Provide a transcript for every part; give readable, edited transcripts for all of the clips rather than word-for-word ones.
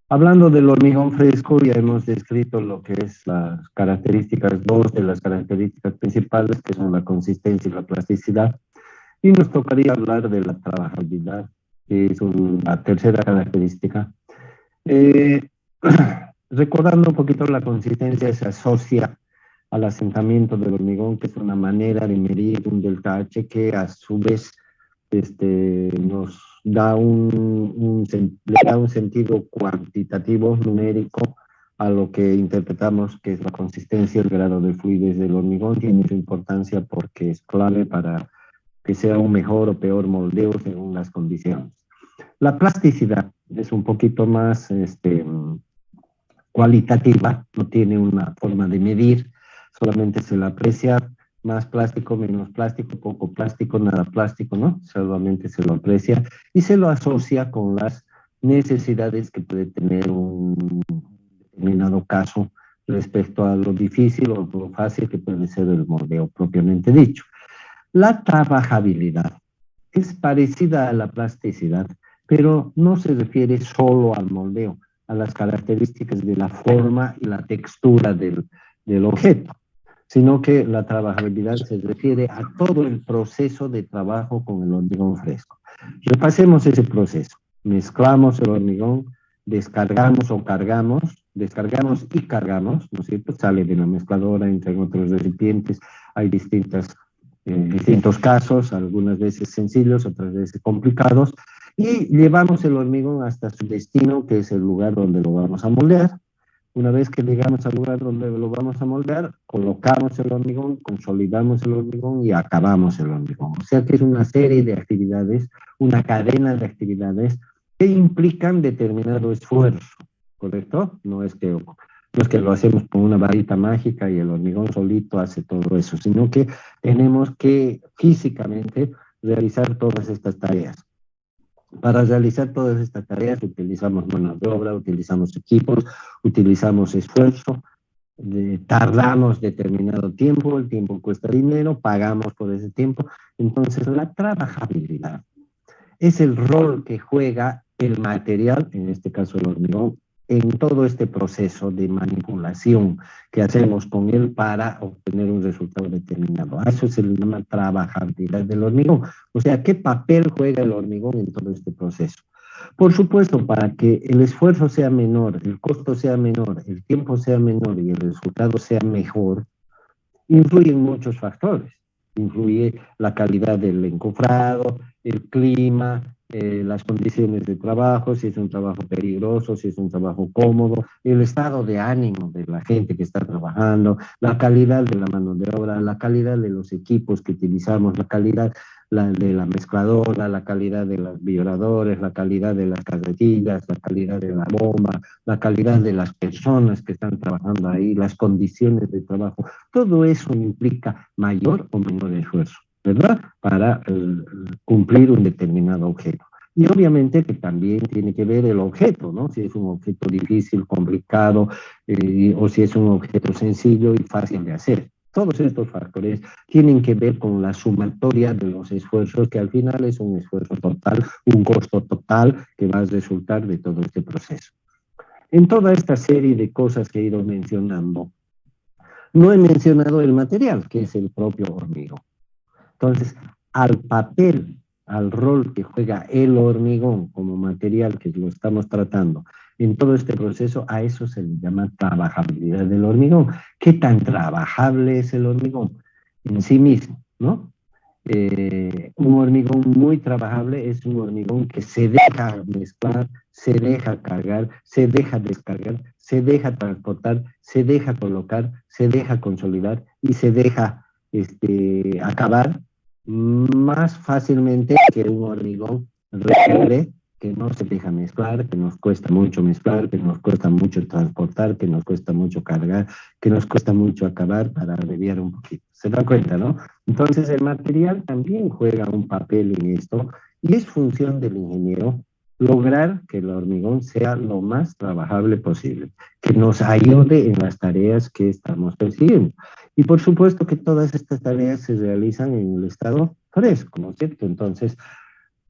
Hablando del hormigón fresco, ya hemos descrito lo que es las características, dos de las características principales, que son la consistencia y la plasticidad. Y nos tocaría hablar de la trabajabilidad, que es la tercera característica. Eh, Recordando un poquito la consistencia, se asocia al asentamiento del hormigón, que es una manera de medir un delta H que a su vez nos da le da un sentido cuantitativo, numérico, a lo que interpretamos que es la consistencia, el grado de fluidez del hormigón. Tiene mucha importancia porque es clave para que sea un mejor o peor moldeo según las condiciones. La plasticidad es un poquito más cualitativa, no tiene una forma de medir, solamente se la aprecia más plástico, menos plástico, poco plástico, nada plástico, ¿no? Solamente se lo aprecia y se lo asocia con las necesidades que puede tener un determinado caso respecto a lo difícil o lo fácil que puede ser el moldeo propiamente dicho. La trabajabilidad es parecida a la plasticidad, pero no se refiere solo al moldeo, a las características de la forma y la textura del objeto, sino que la trabajabilidad se refiere a todo el proceso de trabajo con el hormigón fresco. Repasemos ese proceso. Mezclamos el hormigón, descargamos o cargamos, descargamos y cargamos, ¿no es cierto? Sale de la mezcladora, entra en otros recipientes, hay distintos casos, algunas veces sencillos, otras veces complicados, y llevamos el hormigón hasta su destino, que es el lugar donde lo vamos a moldear. Una vez que llegamos al lugar donde lo vamos a moldear, colocamos el hormigón, consolidamos el hormigón y acabamos el hormigón. O sea que es una serie de actividades, una cadena de actividades que implican determinado esfuerzo, ¿correcto? No es que lo hacemos con una varita mágica y el hormigón solito hace todo eso, sino que tenemos que físicamente realizar todas estas tareas. Para realizar todas estas tareas utilizamos mano de obra, utilizamos equipos, utilizamos esfuerzo, tardamos determinado tiempo, el tiempo cuesta dinero, pagamos por ese tiempo. Entonces, la trabajabilidad es el rol que juega el material, en este caso el hormigón, en todo este proceso de manipulación que hacemos con él para obtener un resultado determinado. A eso se le llama trabajabilidad del hormigón. O sea, ¿qué papel juega el hormigón en todo este proceso? Por supuesto, para que el esfuerzo sea menor, el costo sea menor, el tiempo sea menor y el resultado sea mejor, influyen muchos factores. Influye la calidad del encofrado, el clima, las condiciones de trabajo, si es un trabajo peligroso, si es un trabajo cómodo, el estado de ánimo de la gente que está trabajando, la calidad de la mano de obra, la calidad de los equipos que utilizamos, la calidad de la mezcladora, la calidad de los vibradores, la calidad de las carretillas, la calidad de la bomba, la calidad de las personas que están trabajando ahí, las condiciones de trabajo. Todo eso implica mayor o menor esfuerzo, ¿verdad? Para cumplir un determinado objeto. Y obviamente que también tiene que ver el objeto, ¿no? Si es un objeto difícil, complicado, o si es un objeto sencillo y fácil de hacer. Todos estos factores tienen que ver con la sumatoria de los esfuerzos, que al final es un esfuerzo total, un costo total que va a resultar de todo este proceso. En toda esta serie de cosas que he ido mencionando, no he mencionado el material, que es el propio hormigón. Entonces, al papel, al rol que juega el hormigón como material que lo estamos tratando en todo este proceso, a eso se le llama trabajabilidad del hormigón. ¿Qué tan trabajable es el hormigón en sí mismo, no? Un hormigón muy trabajable es un hormigón que se deja mezclar, se deja cargar, se deja descargar, se deja transportar, se deja colocar, se deja consolidar y se deja acabar más fácilmente que un hormigón real que no se deja mezclar, que nos cuesta mucho mezclar, que nos cuesta mucho transportar, que nos cuesta mucho cargar, que nos cuesta mucho acabar para abreviar un poquito. ¿Se dan cuenta, no? Entonces el material también juega un papel en esto y es función del ingeniero lograr que el hormigón sea lo más trabajable posible, que nos ayude en las tareas que estamos persiguiendo. Y por supuesto que todas estas tareas se realizan en el estado fresco, ¿no es cierto? Entonces,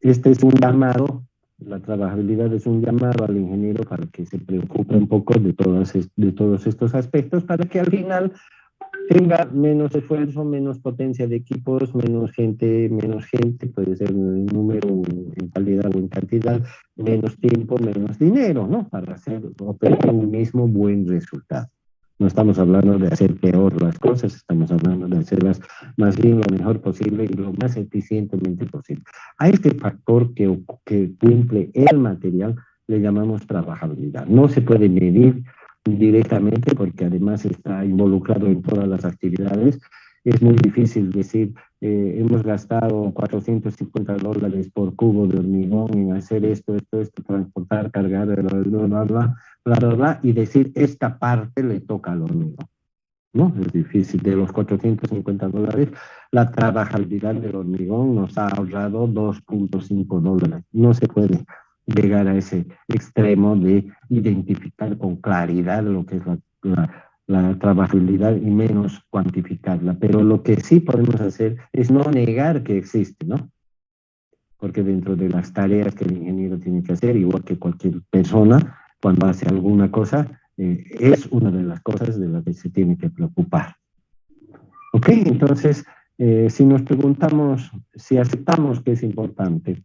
este es un llamado La trabajabilidad es un llamado al ingeniero para que se preocupe un poco de todos estos aspectos, para que al final tenga menos esfuerzo, menos potencia de equipos, menos gente, puede ser en número, en calidad o en cantidad, menos tiempo, menos dinero, ¿no? Para hacer obtener un mismo buen resultado. No estamos hablando de hacer peor las cosas, estamos hablando de hacerlas más bien lo mejor posible y lo más eficientemente posible. A este factor que cumple el material le llamamos trabajabilidad. No se puede medir directamente porque además está involucrado en todas las actividades. Es muy difícil decir, hemos gastado $450 por cubo de hormigón en hacer esto, transportar, cargar, bla, y decir, esta parte le toca al hormigón, ¿no? Es difícil. De los $450, la trabajabilidad del hormigón nos ha ahorrado $2.5. No se puede llegar a ese extremo de identificar con claridad lo que es la trabajabilidad y menos cuantificarla. Pero lo que sí podemos hacer es no negar que existe, ¿no? Porque dentro de las tareas que el ingeniero tiene que hacer, igual que cualquier persona, cuando hace alguna cosa, es una de las cosas de las que se tiene que preocupar. ¿Ok? Entonces, si nos preguntamos, si aceptamos que es importante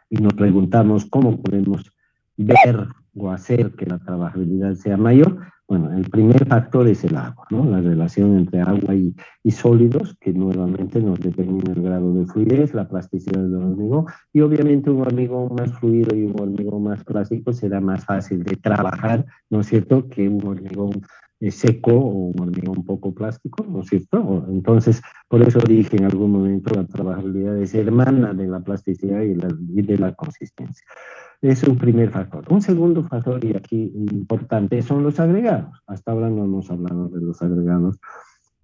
y nos preguntamos cómo podemos ver o hacer que la trabajabilidad sea mayor, bueno, el primer factor es el agua, ¿no? La relación entre agua y sólidos, que nuevamente nos determina el grado de fluidez, la plasticidad del hormigón, y obviamente un hormigón más fluido y un hormigón más plástico será más fácil de trabajar, ¿no es cierto?, que un hormigón seco o un hormigón poco plástico, ¿no es cierto? Entonces, por eso dije en algún momento, la trabajabilidad es hermana de la plasticidad y de la consistencia. Es un primer factor. Un segundo factor, y aquí importante, son los agregados. Hasta ahora no hemos hablado de los agregados,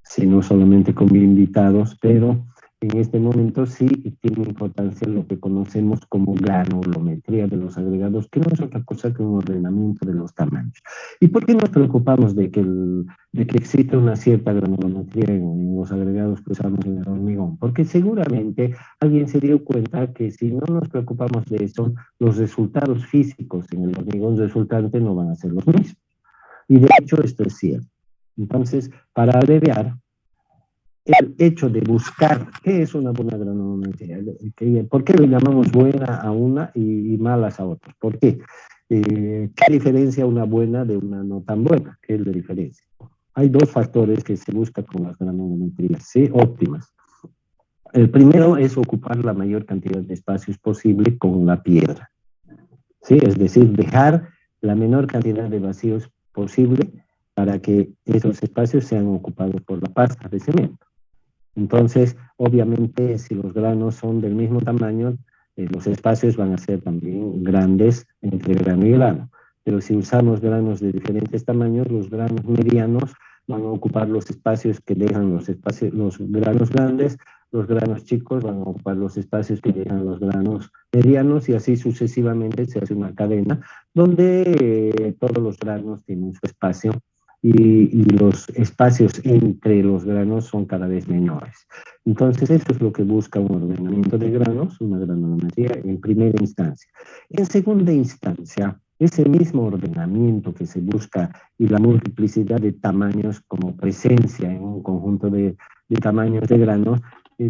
sino solamente como invitados, pero en este momento sí tiene importancia lo que conocemos como granulometría de los agregados, que no es otra cosa que un ordenamiento de los tamaños. ¿Y por qué nos preocupamos de que existe una cierta granulometría en los agregados que usamos en el hormigón? Porque seguramente alguien se dio cuenta que si no nos preocupamos de eso, los resultados físicos en el hormigón resultante no van a ser los mismos. Y de hecho esto es cierto. Entonces, para abreviar, el hecho de buscar qué es una buena granulometría, ¿por qué le llamamos buena a una y malas a otras? ¿Por qué? ¿Qué diferencia una buena de una no tan buena? ¿Qué es la diferencia? Hay dos factores que se buscan con las granulometrías, ¿sí? Óptimas. El primero es ocupar la mayor cantidad de espacios posible con la piedra, ¿sí? Es decir, dejar la menor cantidad de vacíos posible para que esos espacios sean ocupados por la pasta de cemento. Entonces, obviamente, si los granos son del mismo tamaño, los espacios van a ser también grandes entre grano y grano. Pero si usamos granos de diferentes tamaños, los granos medianos van a ocupar los espacios que dejan los granos grandes, los granos chicos van a ocupar los espacios que dejan los granos medianos y así sucesivamente se hace una cadena donde todos los granos tienen su espacio y los espacios entre los granos son cada vez menores. Entonces, eso es lo que busca un ordenamiento de granos, una granulometría en primera instancia. En segunda instancia, ese mismo ordenamiento que se busca y la multiplicidad de tamaños como presencia en un conjunto de tamaños de granos,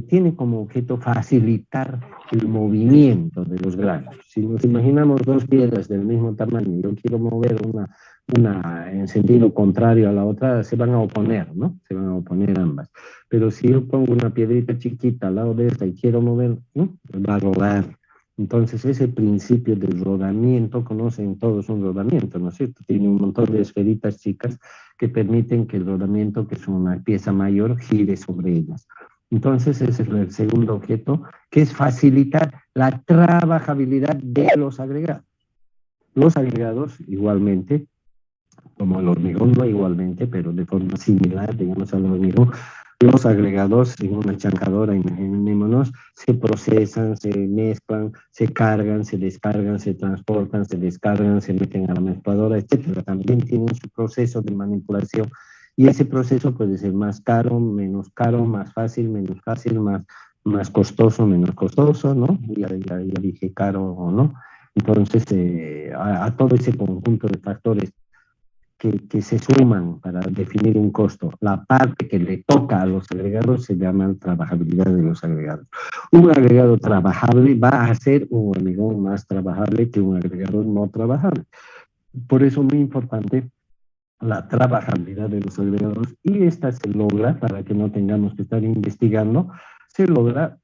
tiene como objeto facilitar el movimiento de los granos. Si nos imaginamos dos piedras del mismo tamaño, yo quiero mover una en sentido contrario a la otra, se van a oponer, ¿no? Se van a oponer ambas. Pero si yo pongo una piedrita chiquita al lado de esta y quiero mover, ¿no? Va a rodar. Entonces, ese principio del rodamiento, conocen todos un rodamiento, ¿no es cierto? Tiene un montón de esferitas chicas que permiten que el rodamiento, que es una pieza mayor, gire sobre ellas. Entonces, ese es el segundo objeto, que es facilitar la trabajabilidad de los agregados. Los agregados, igualmente, como el hormigón, no igualmente, pero de forma similar, digamos, al hormigón, los agregados en una chancadora, imaginémonos, se procesan, se mezclan, se cargan, se descargan, se transportan, se descargan, se meten a la mezcladora, etcétera. También tienen su proceso de manipulación y ese proceso puede ser más caro, menos caro, más fácil, menos fácil, más costoso, menos costoso, ¿no? Ya dije caro o no. Entonces, a todo ese conjunto de factores que se suman para definir un costo, la parte que le toca a los agregados se llama trabajabilidad de los agregados. Un agregado trabajable va a ser un hormigón más trabajable que un agregado no trabajable. Por eso es muy importante la trabajabilidad de los agregados y esta se logra, para que no tengamos que estar investigando, se logra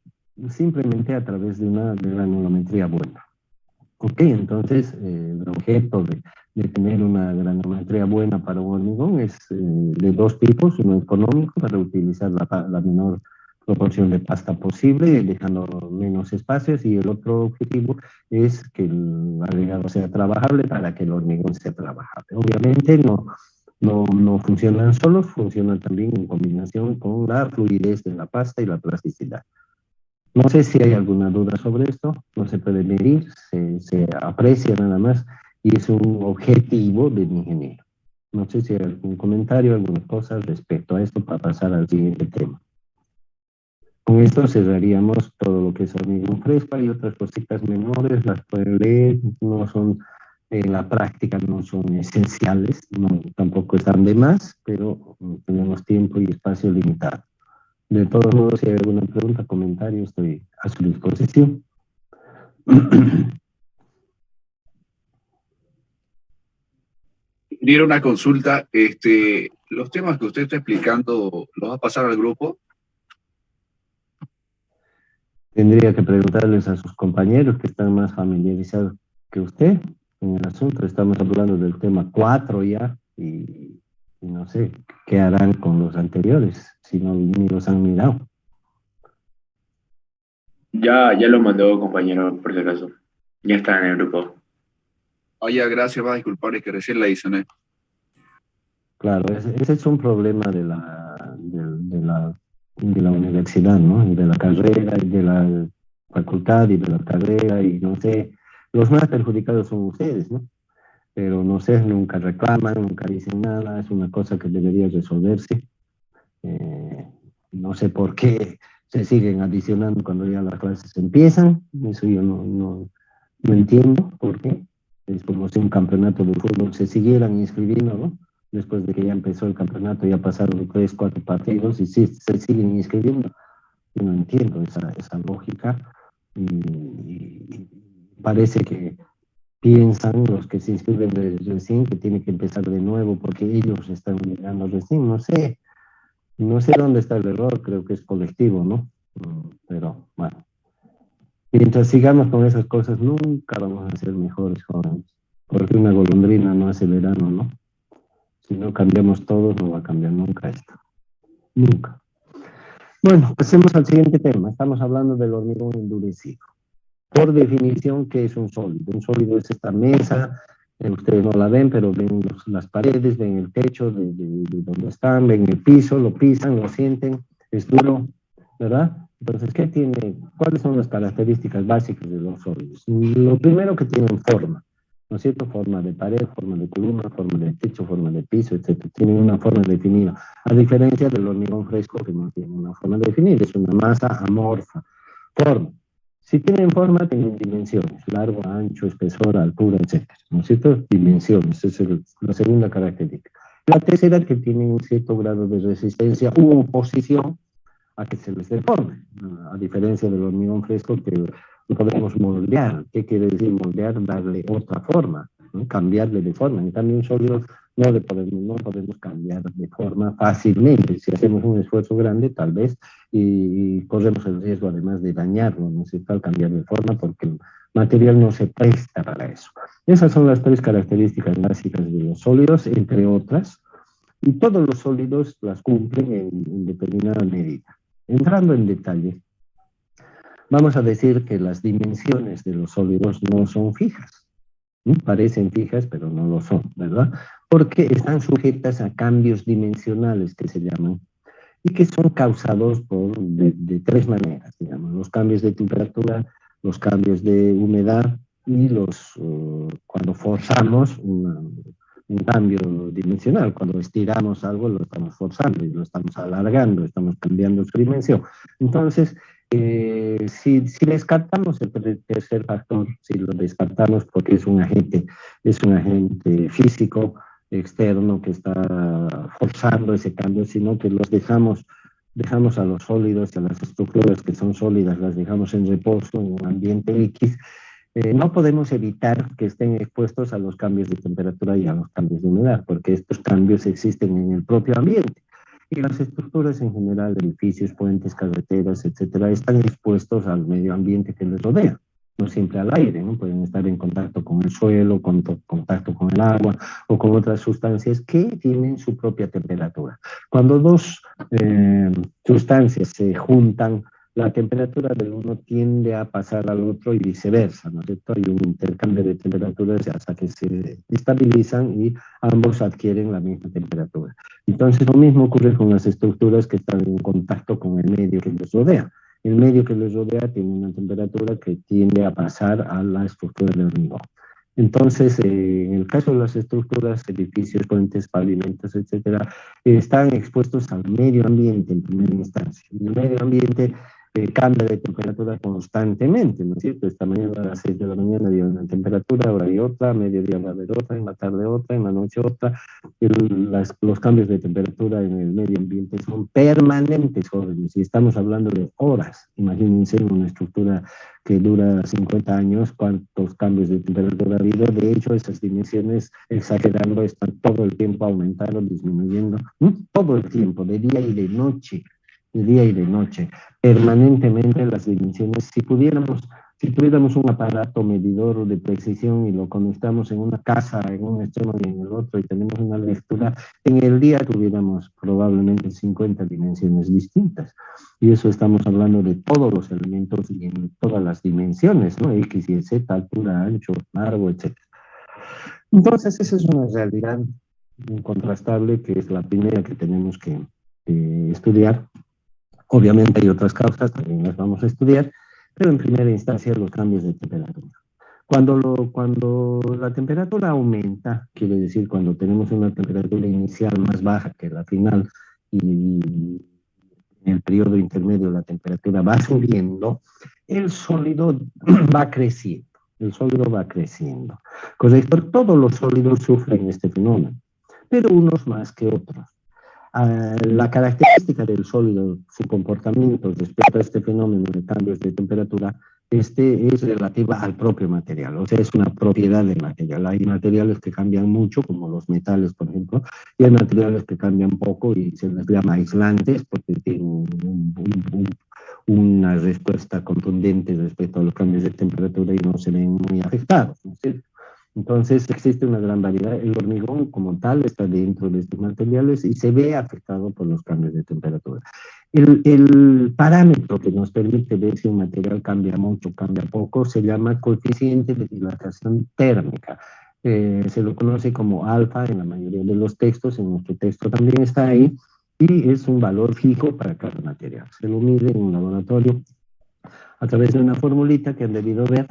simplemente a través de una granulometría buena. Ok, entonces el objeto de tener una granometría buena para un hormigón es de dos tipos: uno económico, para utilizar la menor proporción de pasta posible, dejando menos espacios, y el otro objetivo es que el agregado sea trabajable para que el hormigón sea trabajable. Obviamente no funcionan solos, funcionan también en combinación con la fluidez de la pasta y la plasticidad. No sé si hay alguna duda sobre esto, no se puede medir, se aprecia nada más y es un objetivo del ingeniero. No sé si hay algún comentario, alguna cosa respecto a esto para pasar al siguiente tema. Con esto cerraríamos todo lo que es hormigón fresco. Hay otras cositas menores, las pueden leer, no son, en la práctica no son esenciales, no, tampoco están de más, pero tenemos tiempo y espacio limitado. De todos modos, si hay alguna pregunta, comentario, estoy a su disposición. Diera una consulta, los temas que usted está explicando, ¿los va a pasar al grupo? Tendría que preguntarles a sus compañeros que están más familiarizados que usted en el asunto. Estamos hablando del tema 4 ya y no sé qué harán con los anteriores, si no ni los han mirado. Ya lo mandó, compañero, por si acaso. Ya está en el grupo. Oye, gracias, va a disculpar, es que recién la hice, ¿no? Claro, ese es un problema de la universidad, ¿no? Y de la carrera, y de la facultad, y de la carrera, y no sé, los más perjudicados son ustedes, ¿no? Pero no sé, nunca reclaman, nunca dicen nada, es una cosa que debería resolverse. Eh, no sé por qué se siguen adicionando cuando ya las clases empiezan, eso yo no entiendo por qué. Es como si un campeonato de fútbol se siguieran inscribiendo, ¿no? Después de que ya empezó el campeonato, ya pasaron 3, 4 partidos y sí, se siguen inscribiendo. Yo no entiendo esa lógica y parece que piensan los que se inscriben recién que tiene que empezar de nuevo porque ellos están llegando recién. No sé dónde está el error, creo que es colectivo, ¿no? Pero bueno, mientras sigamos con esas cosas, nunca vamos a ser mejores jóvenes, porque una golondrina no hace verano, ¿no? Si no cambiamos todos, no va a cambiar nunca esto. Nunca. Bueno, pasemos al siguiente tema. Estamos hablando del hormigón endurecido. Por definición, ¿qué es un sólido? Un sólido es esta mesa, ustedes no la ven, pero ven las paredes, ven el techo de donde están, ven el piso, lo pisan, lo sienten, es duro, ¿verdad? Entonces, ¿cuáles son las características básicas de los sólidos? Lo primero, que tienen forma, ¿no es cierto? Forma de pared, forma de columna, forma de techo, forma de piso, etc. Tienen una forma definida, a diferencia del hormigón fresco, que no tiene una forma definida, es una masa amorfa. Forma. Si tienen forma, tienen dimensiones: largo, ancho, espesor, altura, etc. ¿No es cierto? Dimensiones, esa es la segunda característica. La tercera, que tienen un cierto grado de resistencia u oposición a que se les deforme, a diferencia del hormigón fresco, que lo podemos moldear. ¿Qué quiere decir moldear? Darle otra forma, ¿no? Cambiarle de forma. En cambio, un sólido no podemos cambiar de forma fácilmente. Si hacemos un esfuerzo grande, tal vez, y corremos el riesgo además de dañarlo, ¿no es cierto?, al cambiar de forma, porque el material no se presta para eso. Esas son las tres características básicas de los sólidos, entre otras, y todos los sólidos las cumplen en determinada medida. Entrando en detalle, vamos a decir que las dimensiones de los sólidos no son fijas. Parecen fijas, pero no lo son, ¿verdad? Porque están sujetas a cambios dimensionales, que se llaman, y que son causados de tres maneras, digamos: los cambios de temperatura, los cambios de humedad y cuando forzamos un cambio dimensional. Cuando estiramos algo, lo estamos forzando y lo estamos alargando, estamos cambiando su dimensión. Entonces, Si descartamos el tercer factor, si lo descartamos porque es un agente físico externo que está forzando ese cambio, sino que dejamos a los sólidos, a las estructuras que son sólidas, las dejamos en reposo en un ambiente X, no podemos evitar que estén expuestos a los cambios de temperatura y a los cambios de humedad, porque estos cambios existen en el propio ambiente. Y las estructuras en general, edificios, puentes, carreteras, etcétera, están expuestos al medio ambiente que les rodea, no siempre al aire, ¿no? Pueden estar en contacto con el suelo, contacto con el agua o con otras sustancias que tienen su propia temperatura. Cuando dos sustancias se juntan, la temperatura del uno tiende a pasar al otro y viceversa, ¿no es cierto? Hay un intercambio de temperaturas hasta que se estabilizan y ambos adquieren la misma temperatura. Entonces, lo mismo ocurre con las estructuras que están en contacto con el medio que les rodea. El medio que les rodea tiene una temperatura que tiende a pasar a la estructura del hormigón. Entonces, en el caso de las estructuras, edificios, puentes, pavimentos, etcétera, están expuestos al medio ambiente en primera instancia. Y el medio ambiente cambia de temperatura constantemente, ¿no es cierto? Esta mañana a las 6 de la mañana había una temperatura, ahora hay otra, a mediodía va a haber otra, en la tarde otra, en la noche otra. Los cambios de temperatura en el medio ambiente son permanentes, jóvenes, y estamos hablando de horas. Imagínense una estructura que dura 50 años, cuántos cambios de temperatura ha habido. De hecho, esas dimensiones, exagerando, están todo el tiempo aumentando, disminuyendo, todo el tiempo, de día y de noche, permanentemente las dimensiones. Si tuviéramos un aparato medidor de precisión y lo conectamos en una casa, en un extremo y en el otro, y tenemos una lectura, en el día tuviéramos probablemente 50 dimensiones distintas. Y eso estamos hablando de todos los elementos y en todas las dimensiones, ¿no? X y Z, altura, ancho, largo, etc. Entonces, esa es una realidad incontrastable que es la primera que tenemos que estudiar. Obviamente hay otras causas, también las vamos a estudiar, pero en primera instancia los cambios de temperatura. Cuando la temperatura aumenta, quiere decir cuando tenemos una temperatura inicial más baja que la final y en el periodo intermedio la temperatura va subiendo, el sólido va creciendo. Correcto, todos los sólidos sufren este fenómeno, pero unos más que otros. La característica del sólido, su comportamiento respecto a este fenómeno de cambios de temperatura, es relativa al propio material, o sea, es una propiedad del material. Hay materiales que cambian mucho, como los metales, por ejemplo, y hay materiales que cambian poco y se les llama aislantes porque tienen una respuesta contundente respecto a los cambios de temperatura y no se ven muy afectados, ¿no es cierto? Entonces existe una gran variedad. El hormigón como tal está dentro de estos materiales y se ve afectado por los cambios de temperatura. El parámetro que nos permite ver si un material cambia mucho, cambia poco, se llama coeficiente de dilatación térmica. Se lo conoce como alfa en la mayoría de los textos, en nuestro texto también está ahí, y es un valor fijo para cada material. Se lo mide en un laboratorio a través de una formulita que han debido ver.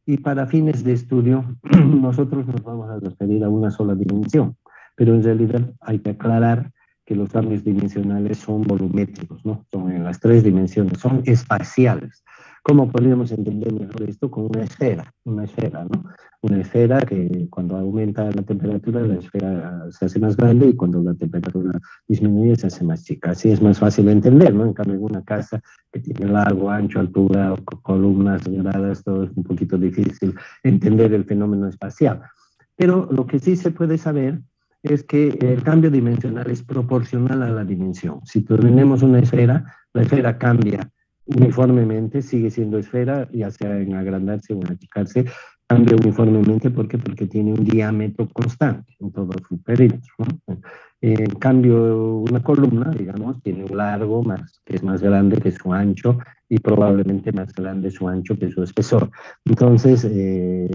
Y para fines de estudio, nosotros nos vamos a referir a una sola dimensión, pero en realidad hay que aclarar que los cambios dimensionales son volumétricos, ¿no? Son en las tres dimensiones, son espaciales. ¿Cómo podríamos entender mejor esto? Con una esfera, ¿no? Una esfera que cuando aumenta la temperatura, la esfera se hace más grande y cuando la temperatura disminuye se hace más chica. Así es más fácil de entender, ¿no? En cambio, en una casa que tiene largo, ancho, altura, columnas, gradas, todo es un poquito difícil entender el fenómeno espacial. Pero lo que sí se puede saber es que el cambio dimensional es proporcional a la dimensión. Si tenemos una esfera, la esfera cambia uniformemente, sigue siendo esfera, ya sea en agrandarse o en achicarse, cambia uniformemente. ¿Por qué? Porque tiene un diámetro constante en todo su perímetro, ¿no? En cambio, una columna, digamos, tiene un largo que es más grande que su ancho y probablemente más grande su ancho que su espesor. Entonces,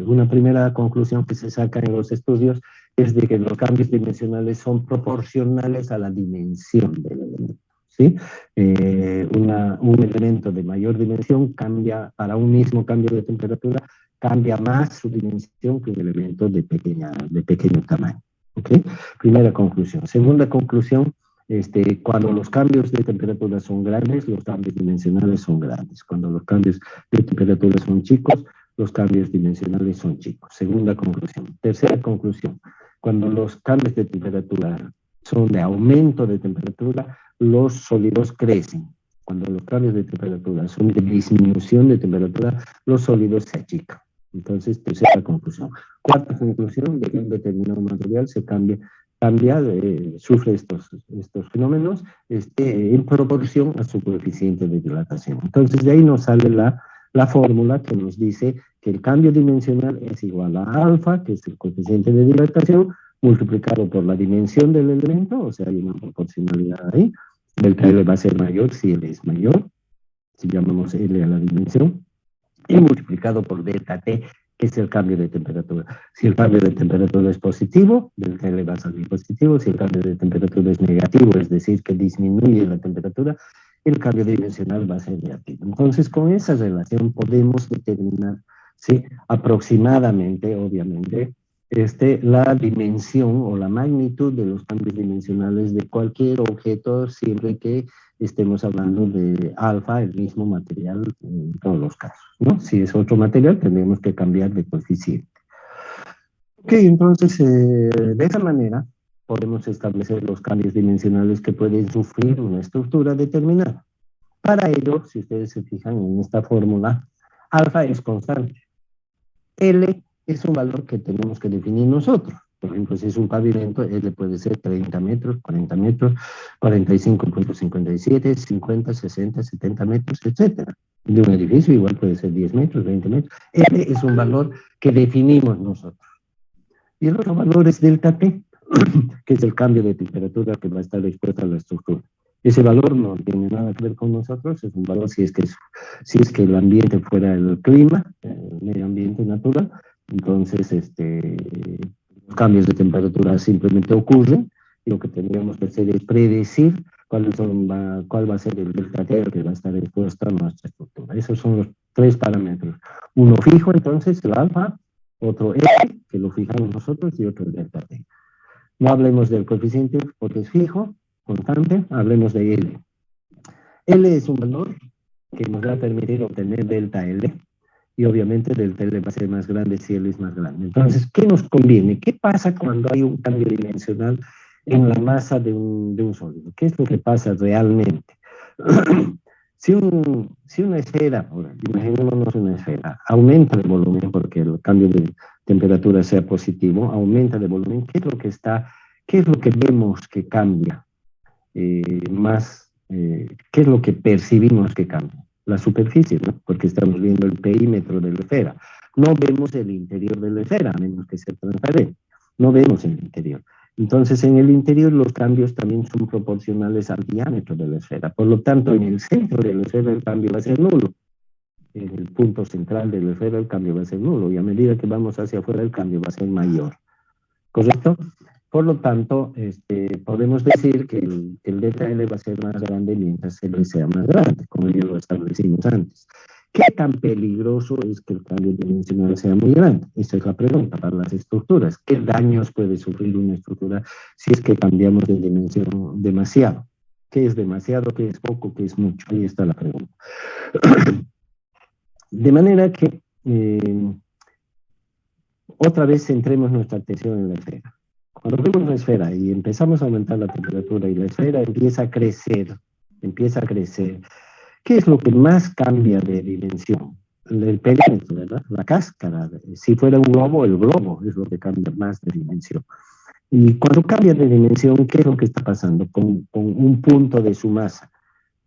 una primera conclusión que se saca en los estudios es de que los cambios dimensionales son proporcionales a la dimensión del elemento. ¿Sí? Un elemento de mayor dimensión cambia, para un mismo cambio de temperatura, cambia más su dimensión que un elemento de pequeño tamaño. ¿Okay? Primera conclusión. Segunda conclusión Cuando los cambios de temperatura son grandes, los cambios dimensionales son grandes. Cuando los cambios de temperatura son chicos, los cambios dimensionales son chicos. Segunda conclusión. Tercera conclusión. Cuando los cambios de temperatura son de aumento de temperatura, los sólidos crecen. Cuando los cambios de temperatura son de disminución de temperatura, los sólidos se achican. Entonces, tercera conclusión. Cuarta conclusión, de que un determinado material se sufre estos fenómenos en proporción a su coeficiente de dilatación. Entonces, de ahí nos sale la fórmula que nos dice que el cambio dimensional es igual a alfa, que es el coeficiente de dilatación, multiplicado por la dimensión del elemento, o sea, hay una proporcionalidad ahí. Delta L va a ser mayor si L es mayor, si llamamos L a la dimensión, y multiplicado por delta T, que es el cambio de temperatura. Si el cambio de temperatura es positivo, delta L va a salir positivo. Si el cambio de temperatura es negativo, es decir, que disminuye la temperatura, el cambio dimensional va a ser negativo. Entonces, con esa relación podemos determinar, ¿sí?, aproximadamente, obviamente, la dimensión o la magnitud de los cambios dimensionales de cualquier objeto, siempre que estemos hablando de alfa, el mismo material en todos los casos, ¿no? Si es otro material, tendremos que cambiar de coeficiente. Ok, entonces, de esa manera, podemos establecer los cambios dimensionales que pueden sufrir una estructura determinada. Para ello, si ustedes se fijan en esta fórmula, alfa es constante. L es un valor que tenemos que definir nosotros. Por ejemplo, si es un pavimento, L puede ser 30 metros, 40 metros, 45.57, 50, 60, 70 metros, etc. De un edificio igual puede ser 10 metros, 20 metros. L es un valor que definimos nosotros. Y el otro valor es delta T, que es el cambio de temperatura que va a estar expuesta a la estructura. Ese valor no tiene nada que ver con nosotros, es un valor si es que el ambiente fuera el clima, el medio ambiente natural, entonces los cambios de temperatura simplemente ocurren, y lo que tendríamos que hacer es predecir cuál va a ser el delta T que va a estar expuesto a nuestra estructura. Esos son los tres parámetros. Uno fijo, entonces, el alfa, otro L, que lo fijamos nosotros, y otro el delta T. No hablemos del coeficiente porque es fijo, constante, hablemos de L. L es un valor que nos va a permitir obtener delta L, y obviamente delta L va a ser más grande si L es más grande. Entonces, ¿qué nos conviene? ¿Qué pasa cuando hay un cambio dimensional en la masa de un sólido? ¿Qué es lo que pasa realmente? Si una esfera, imaginémonos una esfera, aumenta de volumen porque el cambio de temperatura sea positivo, aumenta de volumen, ¿qué es lo que vemos que cambia más? ¿Qué es lo que percibimos que cambia? La superficie, ¿no? Porque estamos viendo el perímetro de la esfera. No vemos el interior de la esfera, a menos que sea transparente. No vemos el interior. Entonces, en el interior los cambios también son proporcionales al diámetro de la esfera. Por lo tanto, en el centro de la esfera el cambio va a ser nulo. En el punto central de la esfera el cambio va a ser nulo. Y a medida que vamos hacia afuera el cambio va a ser mayor. ¿Correcto? Por lo tanto, podemos decir que el delta L va a ser más grande mientras L sea más grande, como ya lo establecimos antes. ¿Qué tan peligroso es que el cambio dimensional sea muy grande? Esa es la pregunta para las estructuras. ¿Qué daños puede sufrir una estructura si es que cambiamos de dimensión demasiado? ¿Qué es demasiado? ¿Qué es poco? ¿Qué es mucho? Ahí está la pregunta. De manera que otra vez centremos nuestra atención en la esfera. Cuando vemos una esfera y empezamos a aumentar la temperatura y la esfera empieza a crecer, ¿qué es lo que más cambia de dimensión? El perímetro, ¿verdad? La cáscara. Si fuera un globo, el globo es lo que cambia más de dimensión. Y cuando cambia de dimensión, ¿qué es lo que está pasando? Con un punto de su masa,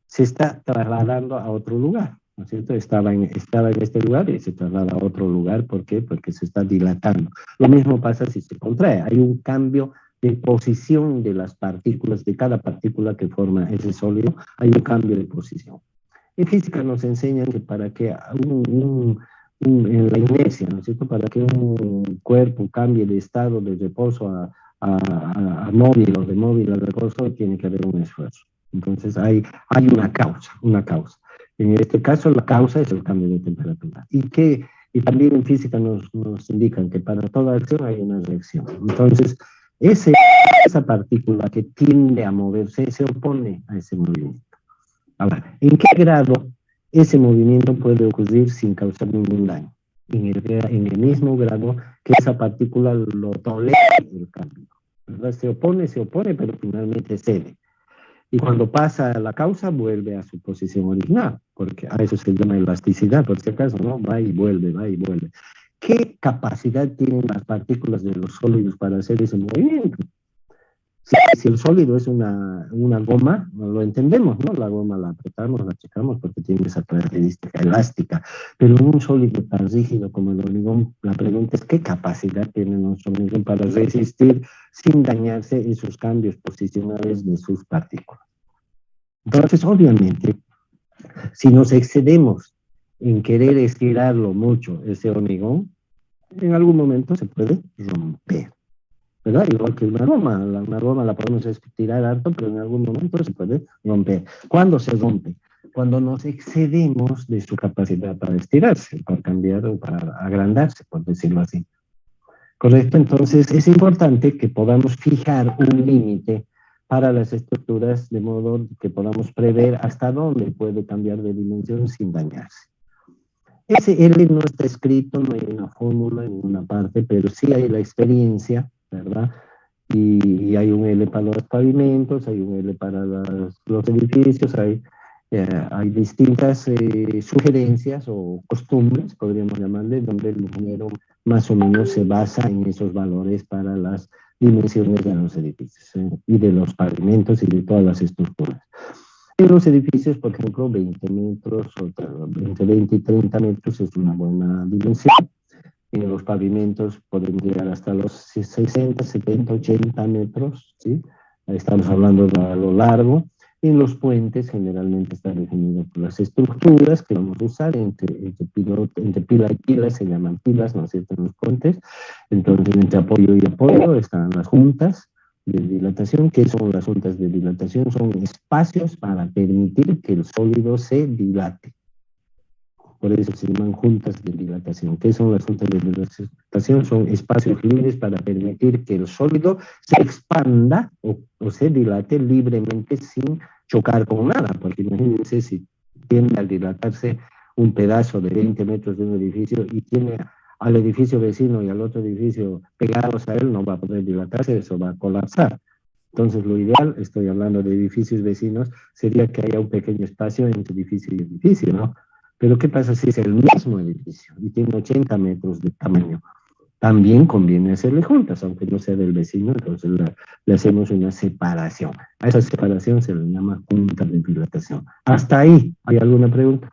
se está trasladando a otro lugar, ¿no es cierto? Estaba en este lugar y se traslada a otro lugar. ¿Por qué? Porque se está dilatando. Lo mismo pasa si se contrae. Hay un cambio de posición de las partículas, de cada partícula que forma ese sólido, hay un cambio de posición. En física nos enseñan que para que en la inercia, ¿no es cierto? Para que un cuerpo cambie de estado de reposo a móvil o de móvil a reposo, tiene que haber un esfuerzo. Entonces hay una causa. En este caso la causa es el cambio de temperatura. Y también en física nos indican que para toda acción hay una reacción. Entonces Esa partícula que tiende a moverse se opone a ese movimiento. Ahora, ¿en qué grado ese movimiento puede ocurrir sin causar ningún daño? En el mismo grado que esa partícula lo tolera el cambio, ¿verdad? Se opone, pero finalmente cede. Y cuando pasa a la causa, vuelve a su posición original, porque a eso se llama elasticidad, por si acaso, ¿no? Va y vuelve, va y vuelve. ¿Qué capacidad tienen las partículas de los sólidos para hacer ese movimiento? Si el sólido es una goma, lo entendemos, ¿no? La goma la apretamos, la checamos porque tiene esa característica elástica. Pero en un sólido tan rígido como el hormigón, la pregunta es qué capacidad tiene nuestro hormigón para resistir sin dañarse esos cambios posicionales de sus partículas. Entonces, obviamente, si nos excedemos en querer estirarlo mucho, ese hormigón, en algún momento se puede romper, ¿verdad? Igual que una goma la podemos estirar harto, pero en algún momento se puede romper. ¿Cuándo se rompe? Cuando nos excedemos de su capacidad para estirarse, para cambiar o para agrandarse, por decirlo así. ¿Correcto? Entonces es importante que podamos fijar un límite para las estructuras de modo que podamos prever hasta dónde puede cambiar de dimensión sin dañarse. Ese L no está escrito, no hay una fórmula en ninguna parte, pero sí hay la experiencia, ¿verdad? Y hay un L para los pavimentos, hay un L para los edificios, hay distintas sugerencias o costumbres, podríamos llamarle, donde el ingeniero más o menos se basa en esos valores para las dimensiones de los edificios y de los pavimentos y de todas las estructuras. En los edificios, por ejemplo, 20 metros, entre 20 y 30 metros es una buena dimensión. En los pavimentos podemos llegar hasta los 60, 70, 80 metros, ¿sí? Estamos hablando de a lo largo. En los puentes generalmente está definido por las estructuras que vamos a usar entre pila y pila, se llaman pilas, ¿no es cierto?, en los puentes. Entonces, entre apoyo y apoyo están las juntas de dilatación. ¿Qué son las juntas de dilatación? Son espacios para permitir que el sólido se dilate. Por eso se llaman juntas de dilatación. ¿Qué son las juntas de dilatación? Son espacios libres para permitir que el sólido se expanda o se dilate libremente sin chocar con nada, porque imagínense si tiende a dilatarse un pedazo de 20 metros de un edificio y tiene al edificio vecino y al otro edificio pegados a él, no va a poder dilatarse, eso va a colapsar. Entonces, lo ideal, estoy hablando de edificios vecinos, sería que haya un pequeño espacio entre edificio y edificio, ¿no? Pero ¿qué pasa si es el mismo edificio y tiene 80 metros de tamaño? También conviene hacerle juntas, aunque no sea del vecino, entonces le hacemos una separación. A esa separación se le llama junta de dilatación. Hasta ahí, ¿hay alguna pregunta?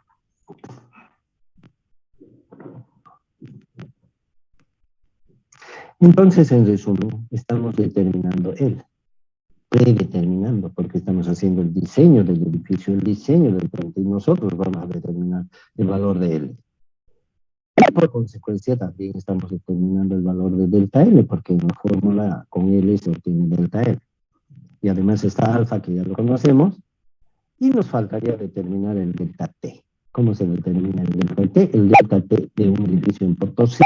Entonces, en resumen, estamos determinando predeterminando, porque estamos haciendo el diseño del edificio, el diseño del puente, y nosotros vamos a determinar el valor de L. Y por consecuencia también estamos determinando el valor de delta L, porque en la fórmula con L se obtiene delta L. Y además está alfa, que ya lo conocemos, y nos faltaría determinar el delta T. ¿Cómo se determina el delta T? El delta T de un edificio en Potosí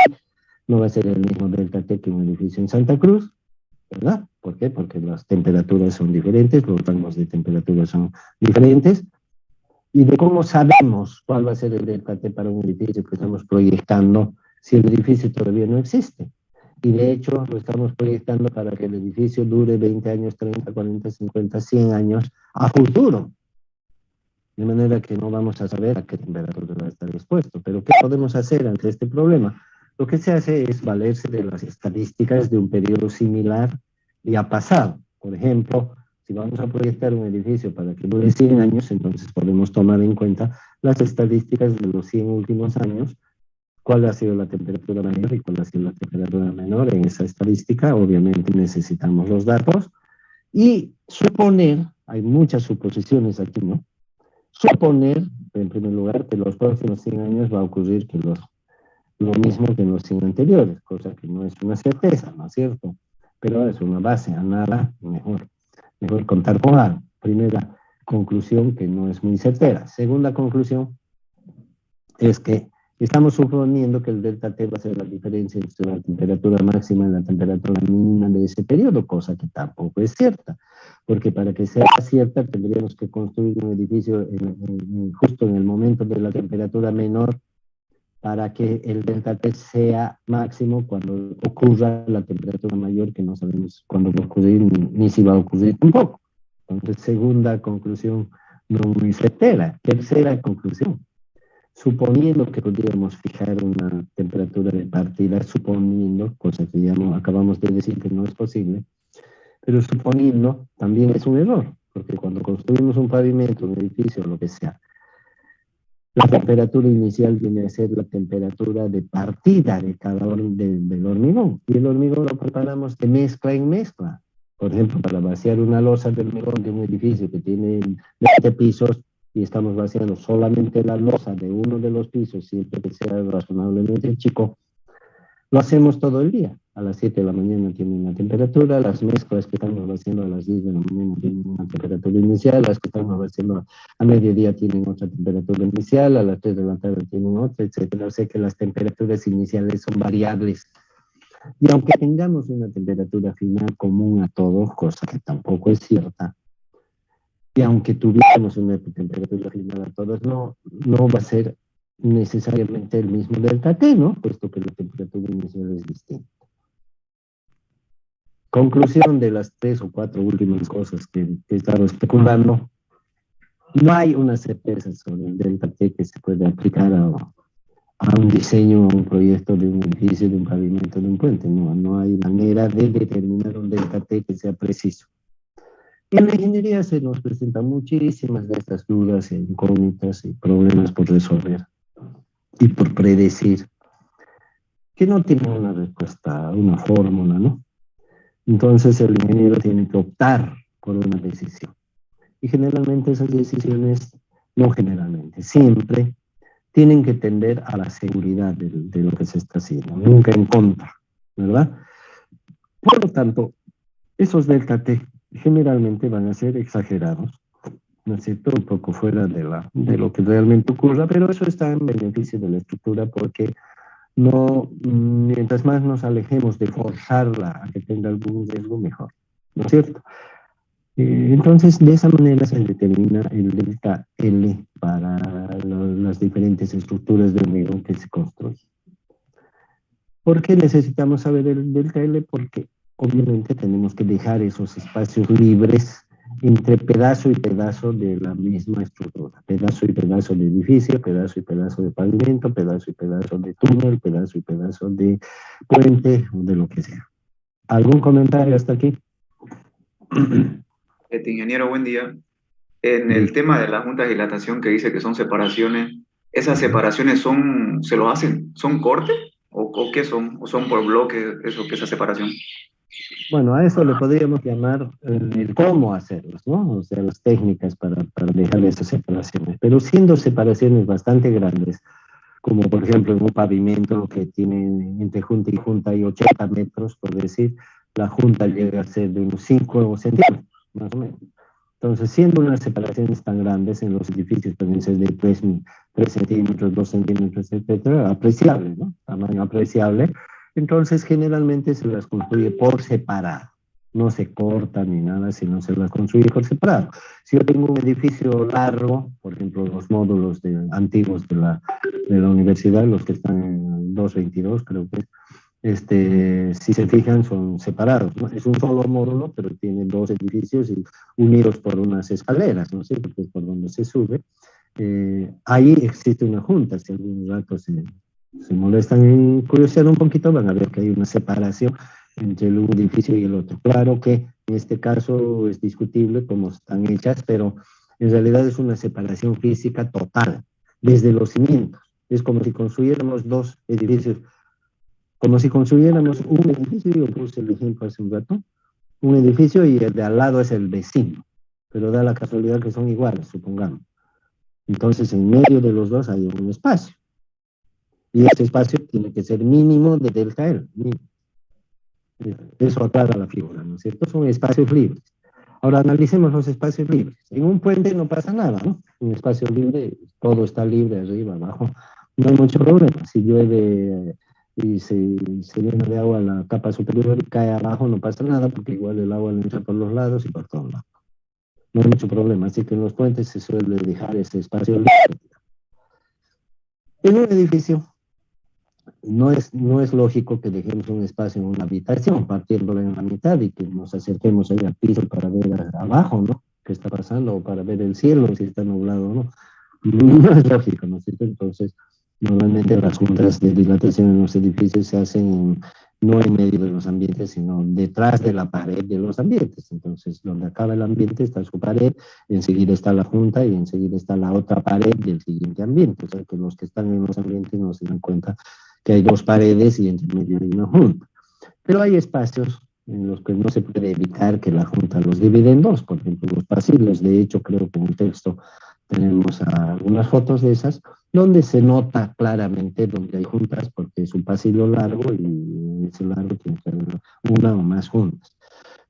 no va a ser el mismo delta T que un edificio en Santa Cruz, ¿verdad? ¿Por qué? Porque las temperaturas son diferentes, los rangos de temperatura son diferentes. ¿Y de cómo sabemos cuál va a ser el delta T para un edificio que estamos proyectando si el edificio todavía no existe? Y de hecho lo estamos proyectando para que el edificio dure 20 años, 30, 40, 50, 100 años a futuro. De manera que no vamos a saber a qué temperatura va a estar expuesto. Pero ¿qué podemos hacer ante este problema? Lo que se hace es valerse de las estadísticas de un periodo similar ya pasado. Por ejemplo, si vamos a proyectar un edificio para que dure 100 años, entonces podemos tomar en cuenta las estadísticas de los 100 últimos años, cuál ha sido la temperatura mayor y cuál ha sido la temperatura menor en esa estadística. Obviamente necesitamos los datos y suponer, hay muchas suposiciones aquí, ¿no? Suponer, en primer lugar, que los próximos 100 años va a ocurrir que lo mismo que en los 100 anteriores, cosa que no es una certeza, ¿no es cierto? Pero es una base, a nada mejor contar con algo. Primera conclusión, que no es muy certera. Segunda conclusión es que Estamos suponiendo que el delta T va a ser la diferencia entre la temperatura máxima y la temperatura mínima de ese periodo, cosa que tampoco es cierta, porque para que sea cierta tendríamos que construir un edificio justo en el momento de la temperatura menor para que el delta T sea máximo cuando ocurra la temperatura mayor, que no sabemos cuándo va a ocurrir ni si va a ocurrir tampoco. Entonces, segunda conclusión no muy certera. Tercera conclusión, suponiendo que podríamos fijar una temperatura de partida, suponiendo, cosa que ya no acabamos de decir que no es posible, pero suponiendo también es un error, porque cuando construimos un pavimento, un edificio, lo que sea, la temperatura inicial viene a ser la temperatura de partida de cada del hormigón, y el hormigón lo preparamos de mezcla en mezcla. Por ejemplo, para vaciar una losa de hormigón de un edificio que tiene 20 pisos, y estamos vaciando solamente la losa de uno de los pisos, siempre que sea razonablemente chico, lo hacemos todo el día. A las 7 de la mañana tienen una temperatura, las mezclas que estamos haciendo a las 10 de la mañana tienen una temperatura inicial, las que estamos haciendo a mediodía tienen otra temperatura inicial, a las 3 de la tarde tienen otra, etcétera. O sea que las temperaturas iniciales son variables. Y aunque tengamos una temperatura final común a todos, cosa que tampoco es cierta, y aunque tuviéramos una temperatura final a todos, no va a ser necesariamente el mismo delta T, ¿no? Puesto que la temperatura inicial es distinta. Conclusión de las 3 o 4 últimas cosas que he estado especulando, no hay una certeza sobre el delta T que se puede aplicar a un diseño, a un proyecto de un edificio, de un pavimento, de un puente. No hay manera de determinar un delta T que sea preciso. Y en la ingeniería se nos presentan muchísimas de estas dudas, incógnitas y problemas por resolver y por predecir, que no tienen una respuesta, una fórmula, ¿no? Entonces el ingeniero tiene que optar por una decisión. Y generalmente esas decisiones, no generalmente, siempre tienen que tender a la seguridad de lo que se está haciendo, nunca en contra, ¿verdad? Por lo tanto, esos delta T generalmente van a ser exagerados, ¿no es cierto? Un poco fuera de lo que realmente ocurra, pero eso está en beneficio de la estructura porque no, mientras más nos alejemos de forzarla a que tenga algún riesgo, mejor, ¿no es cierto? Entonces, de esa manera se determina el delta L para las diferentes estructuras de hormigón que se construyen. ¿Por qué necesitamos saber el delta L? Porque obviamente tenemos que dejar esos espacios libres entre pedazo y pedazo de la misma estructura. Pedazo y pedazo de edificio, pedazo y pedazo de pavimento, pedazo y pedazo de túnel, pedazo y pedazo de puente o de lo que sea. ¿Algún comentario hasta aquí? Ingeniero, buen día. En el tema de la junta de dilatación que dice que son separaciones, ¿esas separaciones se lo hacen? ¿Son cortes? ¿O qué son? ¿O son por bloques esa separación? Bueno, a eso le podríamos llamar el cómo hacerlos, ¿no? O sea, las técnicas para dejar esas separaciones. Pero siendo separaciones bastante grandes, como por ejemplo en un pavimento que tiene entre junta y junta hay 80 metros, por decir, la junta llega a ser de unos 5 centímetros, más o menos. Entonces, siendo unas separaciones tan grandes en los edificios, pueden ser de 3 centímetros, 2 centímetros, etcétera, apreciable, ¿no? Tamaño apreciable. Entonces, generalmente se las construye por separado. No se corta ni nada, sino se las construye por separado. Si yo tengo un edificio largo, por ejemplo, los módulos antiguos de la universidad, los que están en 222, creo que si se fijan, son separados, ¿no? Es un solo módulo, pero tiene 2 edificios y unidos por unas escaleras, ¿no es cierto? Que es por donde se sube. Ahí existe una junta. Si algunos ratos se molestan en curiosear un poquito, van a ver que hay una separación entre un edificio y el otro. Claro que en este caso es discutible cómo están hechas, pero en realidad es una separación física total, desde los cimientos. Es como si construyéramos 2 edificios. Como si construyéramos un edificio, yo puse el ejemplo hace un rato, un edificio y el de al lado es el vecino, pero da la casualidad que son iguales, supongamos. Entonces, en medio de los dos hay un espacio. Y ese espacio tiene que ser mínimo de delta L. Eso aclara la figura, ¿no es cierto? Son espacios libres. Ahora analicemos los espacios libres. En un puente no pasa nada, ¿no? Un espacio libre, todo está libre, arriba, abajo, no hay mucho problema. Si llueve y se llena de agua la capa superior y cae abajo, no pasa nada, porque igual el agua le entra por los lados y por todos lados. No hay mucho problema, así que en los puentes se suele dejar ese espacio libre. En un edificio no es lógico que dejemos un espacio en una habitación, partiéndola en la mitad y que nos acerquemos ahí al piso para ver abajo, ¿no? ¿Qué está pasando? O para ver el cielo, si está nublado o no. No es lógico, ¿no es cierto? Entonces, normalmente las juntas de dilatación en los edificios se hacen no en medio de los ambientes, sino detrás de la pared de los ambientes. Entonces, donde acaba el ambiente está su pared, enseguida está la junta y enseguida está la otra pared del siguiente ambiente. O sea, que los que están en los ambientes no se dan cuenta que hay dos paredes y entre medio hay una junta. Pero hay espacios en los que no se puede evitar que la junta los divide en dos, por ejemplo, los pasillos. De hecho, creo que en el texto tenemos algunas fotos de esas, donde se nota claramente donde hay juntas, porque es un pasillo largo y ese largo tiene que haber una o más juntas.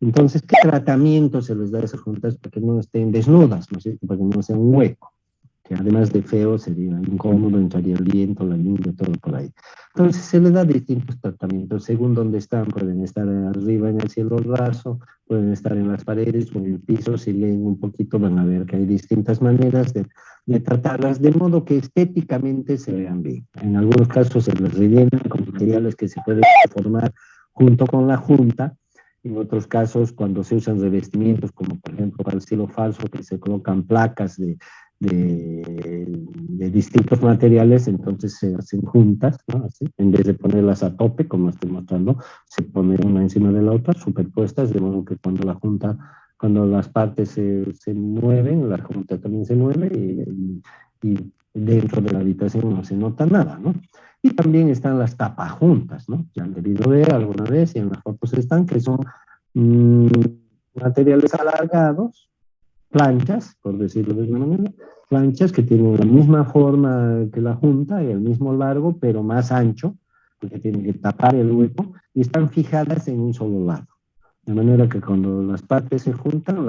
Entonces, ¿qué tratamiento se les da a esas juntas para que no estén desnudas, ¿no es cierto? Para que no sea un hueco, que además de feo sería incómodo, entraría el viento, la lluvia, todo por ahí. Entonces se le da distintos tratamientos según dónde están. Pueden estar arriba en el cielo raso, pueden estar en las paredes o en el piso. Si leen un poquito van a ver que hay distintas maneras de tratarlas, de modo que estéticamente se vean bien. En algunos casos se les rellenan con materiales que se pueden formar junto con la junta. En otros casos, cuando se usan revestimientos, como por ejemplo para el cielo falso, que se colocan placas de distintos materiales, entonces se hacen juntas, ¿no? Así, en vez de ponerlas a tope, como estoy mostrando, se pone una encima de la otra, superpuestas, de modo que cuando las partes se mueven, la junta también se mueve y dentro de la habitación no se nota nada, ¿no? Y también están las tapajuntas, ¿no? Ya han debido ver alguna vez y en las fotos están, que son mmm, materiales alargados, planchas, por decirlo de alguna manera, planchas que tienen la misma forma que la junta y el mismo largo, pero más ancho, porque tienen que tapar el hueco y están fijadas en un solo lado. De manera que cuando las partes se juntan,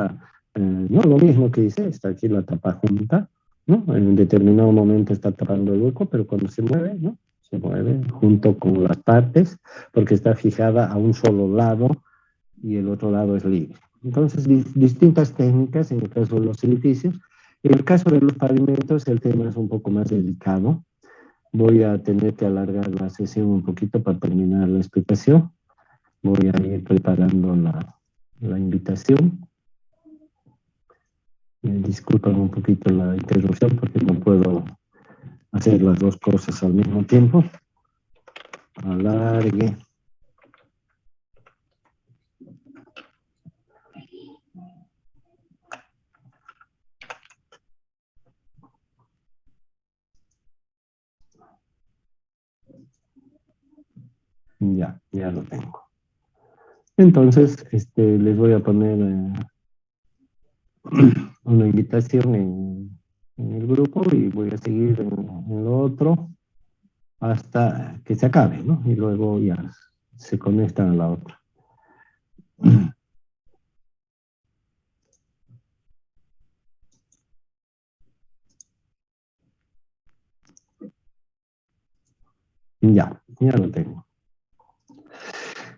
no lo mismo que dice, está aquí la tapa junta, ¿no? En determinado momento está tapando el hueco, pero cuando se mueve, ¿no? Se mueve junto con las partes, porque está fijada a un solo lado y el otro lado es libre. Entonces, distintas técnicas en el caso de los edificios. En el caso de los pavimentos, el tema es un poco más delicado. Voy a tener que alargar la sesión un poquito para terminar la explicación. Voy a ir preparando la invitación. Disculpen un poquito la interrupción porque no puedo hacer las dos cosas al mismo tiempo. Alargue. Ya lo tengo. Entonces, les voy a poner una invitación en el grupo y voy a seguir en lo otro hasta que se acabe, ¿no? Y luego ya se conectan a la otra. Ya lo tengo.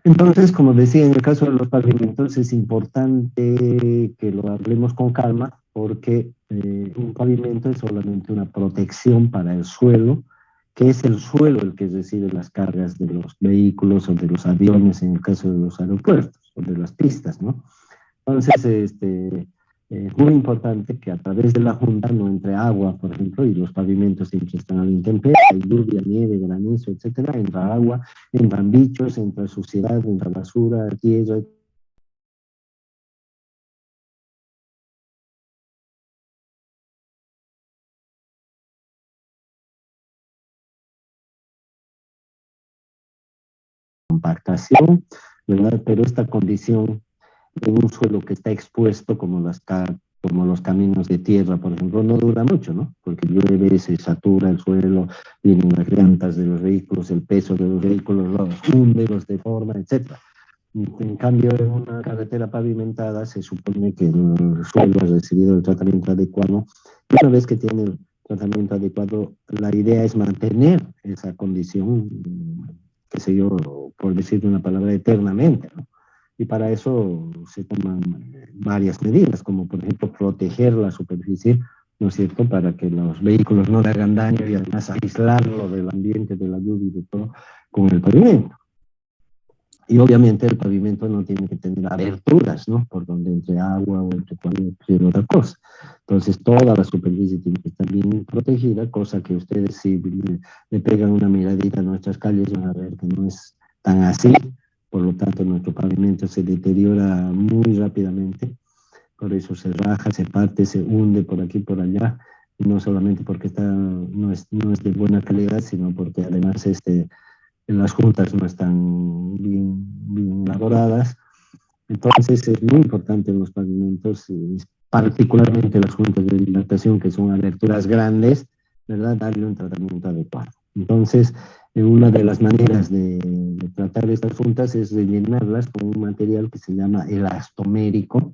Entonces, como decía, en el caso de los pavimentos es importante que lo hablemos con calma porque un pavimento es solamente una protección para el suelo, que es el suelo el que recibe las cargas de los vehículos o de los aviones en el caso de los aeropuertos o de las pistas, ¿no? Entonces, es muy importante que a través de la junta no entre agua, por ejemplo, y los pavimentos siempre están a la intemperie, hay lluvia, nieve, granizo, etcétera, entra agua, entran bichos, entra suciedad, entra basura, tierra. Compactación, ¿verdad? Pero esta condición en un suelo que está expuesto como los caminos de tierra, por ejemplo, no dura mucho, ¿no? Porque llueve, se satura el suelo, vienen las llantas de los vehículos, el peso de los vehículos, los hunde, los deforma, etc. En cambio, en una carretera pavimentada se supone que el suelo ha recibido el tratamiento adecuado y una vez que tiene tratamiento adecuado, la idea es mantener esa condición, qué sé yo, por decir una palabra, eternamente, ¿no? Y para eso se toman varias medidas, como por ejemplo proteger la superficie, ¿no es cierto?, para que los vehículos no le hagan daño y además aislarlo del ambiente, de la lluvia y de todo con el pavimento. Y obviamente el pavimento no tiene que tener aberturas, ¿no?, por donde entre agua o entre cualquier otra cosa. Entonces toda la superficie tiene que estar bien protegida, cosa que ustedes si le pegan una miradita a nuestras calles van a ver que no es tan así. Por lo tanto, nuestro pavimento se deteriora muy rápidamente, por eso se raja, se parte, se hunde por aquí, por allá, y no solamente porque no es de buena calidad, sino porque además las juntas no están bien elaboradas. Entonces es muy importante en los pavimentos, particularmente las juntas de dilatación, que son aberturas grandes, ¿verdad?, darle un tratamiento adecuado. Entonces, una de las maneras de tratar estas juntas es rellenarlas con un material que se llama elastomérico,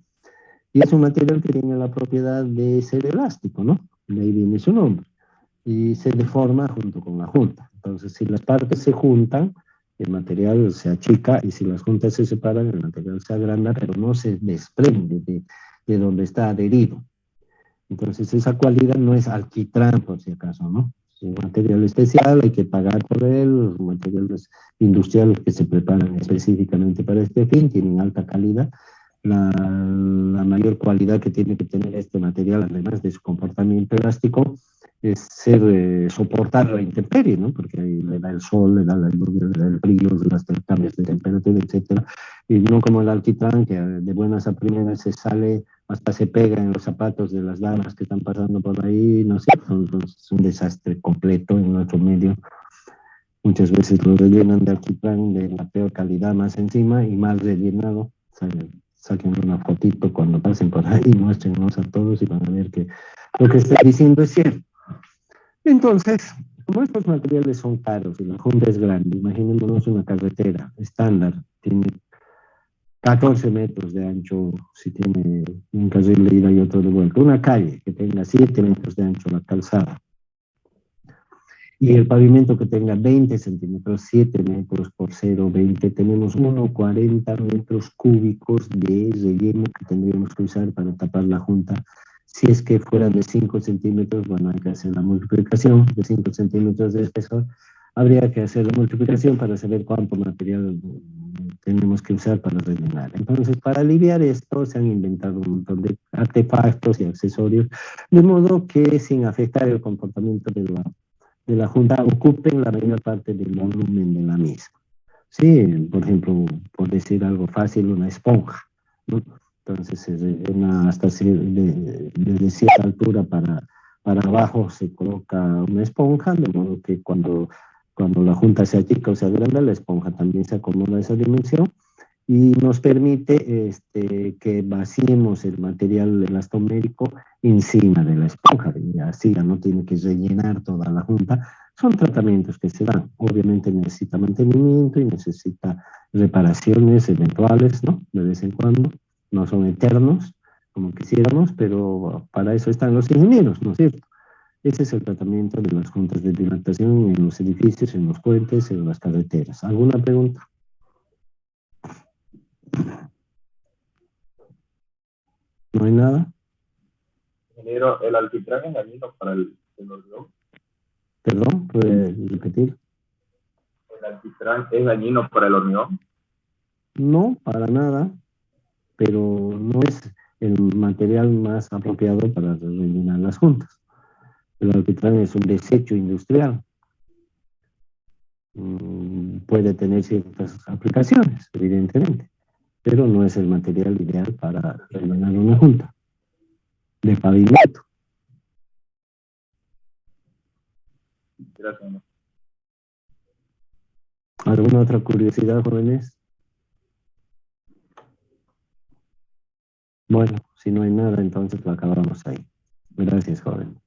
y es un material que tiene la propiedad de ser elástico, ¿no? De ahí viene su nombre, y se deforma junto con la junta. Entonces, si las partes se juntan, el material se achica, y si las juntas se separan, el material se agranda, pero no se desprende de donde está adherido. Entonces, esa cualidad no es alquitrán, por si acaso, ¿no? Es un material especial, hay que pagar por él, los materiales industriales que se preparan específicamente para este fin, tienen alta calidad. La mayor cualidad que tiene que tener este material, además de su comportamiento elástico, es soportar la intemperie, ¿no? Porque ahí le da el sol, le da la lluvia, le da el frío, los cambios de temperatura, etcétera. Y no como el alquitrán, que de buenas a primeras se sale, hasta se pega en los zapatos de las damas que están pasando por ahí, no sé, es un desastre completo en nuestro medio. Muchas veces lo rellenan de alquitrán de la peor calidad más encima, y mal rellenado. Saquen una fotito cuando pasen por ahí, muéstrenos a todos y van a ver que lo que estoy diciendo es cierto. Entonces, como estos materiales son caros y la junta es grande, imaginémonos una carretera estándar, tiene 14 metros de ancho, si tiene un carril de ida y otro de vuelta. Una calle que tenga 7 metros de ancho la calzada, y el pavimento que tenga 20 centímetros, 7 metros por 0,20, tenemos 1,40 metros cúbicos de relleno que tendríamos que usar para tapar la junta. Si es que fuera de 5 centímetros, bueno, hay que hacer la multiplicación de 5 centímetros de espesor. Habría que hacer la multiplicación para saber cuánto material tenemos que usar para rellenar. Entonces, para aliviar esto, se han inventado un montón de artefactos y accesorios, de modo que sin afectar el comportamiento de la junta ocupen la mayor parte del volumen de la misma. Sí, por ejemplo, por decir algo fácil, una esponja, ¿no? Entonces, desde cierta altura para abajo se coloca una esponja, de modo que cuando la junta se achica o se agranda, la esponja también se acomoda a esa dimensión, y nos permite que vaciemos el material elastomérico encima de la esponja, y así ya no tiene que rellenar toda la junta. Son tratamientos que se dan. Obviamente necesita mantenimiento y necesita reparaciones eventuales, ¿no?, de vez en cuando. No son eternos, como quisiéramos, pero para eso están los ingenieros, ¿no es cierto? Ese es el tratamiento de las juntas de dilatación en los edificios, en los puentes, en las carreteras. ¿Alguna pregunta? ¿No hay nada? Ingeniero, ¿el alquitrán es dañino para el hormigón? Perdón, ¿puede repetir? ¿El alquitrán es dañino para el hormigón? No, para nada, pero no es el material más apropiado para rellenar las juntas. El alquitrán es un desecho industrial. Puede tener ciertas aplicaciones, evidentemente, pero no es el material ideal para rellenar una junta de pavimento. Gracias. ¿Alguna otra curiosidad, jóvenes? Bueno, si no hay nada, entonces lo acabamos ahí. Gracias, joven.